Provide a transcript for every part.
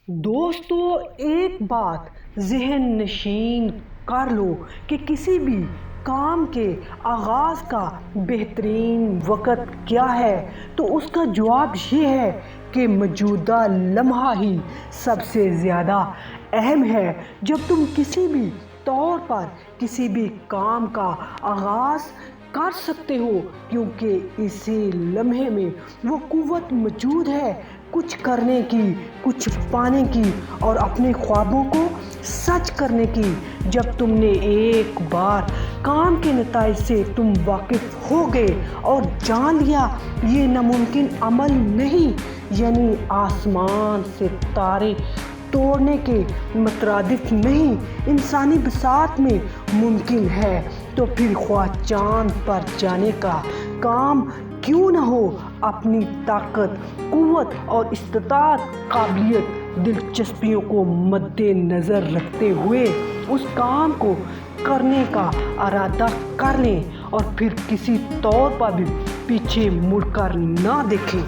دوستو ایک بات ذہن نشین کر لو کہ کسی بھی کام کے آغاز کا بہترین وقت کیا ہے تو اس کا جواب یہ ہے کہ موجودہ لمحہ ہی سب سے زیادہ اہم ہے۔ جب تم کسی بھی طور پر کسی بھی کام کا آغاز کر سکتے ہو کیونکہ اسی لمحے میں وہ قوت موجود ہے کچھ کرنے کی، کچھ پانے کی اور اپنے خوابوں کو سچ کرنے کی۔ جب تم نے ایک بار کام کے نتائج سے تم واقف ہو گئے اور جان لیا یہ ناممکن عمل نہیں، یعنی آسمان سے تارے توڑنے کے مترادف نہیں، انسانی بساط میں ممکن ہے، تو پھر خواہ چاند پر جانے کا کام کیوں نہ ہو، اپنی طاقت، قوت اور استطاعت، قابلیت، دلچسپیوں کو مد نظر رکھتے ہوئے اس کام کو کرنے کا ارادہ کر لیں اور پھر کسی طور پر بھی پیچھے مڑ کر نہ دیکھیں۔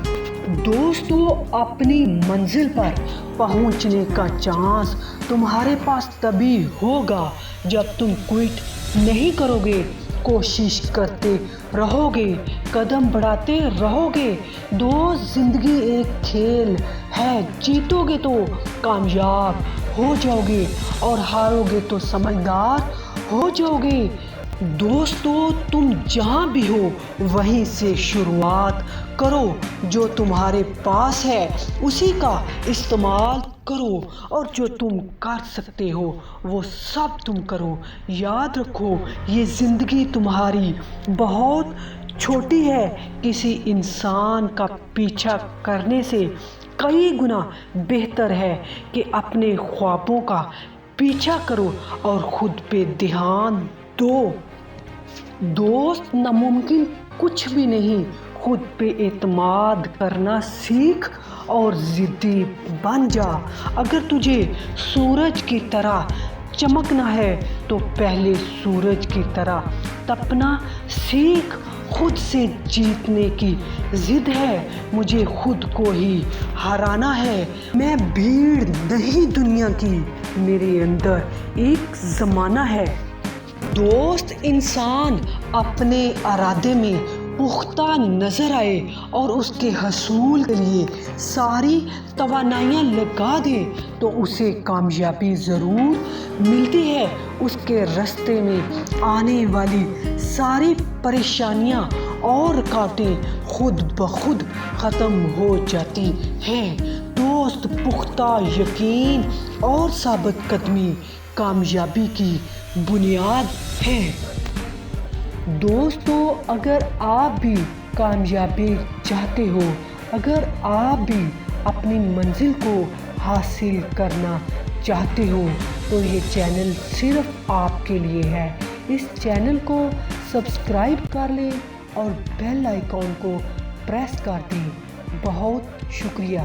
دوستو اپنی منزل پر پہنچنے کا چانس تمہارے پاس تبھی ہوگا جب تم کوئٹ نہیں کرو گے، کوشش کرتے رہو گے، قدم بڑھاتے رہو گے۔ دوست زندگی ایک کھیل ہے، جیتو گے تو کامیاب ہو جاؤ گے اور ہارو گے تو سمجھدار ہو جاؤ گے۔ دوستو تم جہاں بھی ہو وہیں سے شروعات کرو، جو تمہارے پاس ہے اسی کا استعمال کرو اور جو تم کر سکتے ہو وہ سب تم کرو۔ یاد رکھو یہ زندگی تمہاری بہت چھوٹی ہے، کسی انسان کا پیچھا کرنے سے کئی گنا بہتر ہے کہ اپنے خوابوں کا پیچھا کرو اور خود پہ دھیان دو۔ دوست ناممکن کچھ بھی نہیں، خود پہ اعتماد کرنا سیکھ اور ضدی بن جا۔ اگر تجھے سورج کی طرح چمکنا ہے تو پہلے سورج کی طرح تپنا سیکھ۔ خود سے جیتنے کی ضد ہے، مجھے خود کو ہی ہرانا ہے، میں بھیڑ نہیں دنیا کی، میرے اندر ایک زمانہ ہے۔ دوست انسان اپنے ارادے میں پختہ نظر آئے اور اس کے حصول کے لیے ساری توانائیاں لگا دے تو اسے کامیابی ضرور ملتی ہے۔ اس کے راستے میں آنے والی ساری پریشانیاں اور رکاوٹیں خود بخود ختم ہو جاتی ہیں۔ دوست پختہ یقین اور ثابت قدمی کامیابی کی بنیاد ہے۔ دوستو اگر آپ بھی کامیابی چاہتے ہو، اگر آپ بھی اپنی منزل کو حاصل کرنا چاہتے ہو تو یہ چینل صرف آپ کے لیے ہے۔ اس چینل کو سبسکرائب کر لیں اور بیل آئیکن کو پریس کر دیں۔ بہت شکریہ۔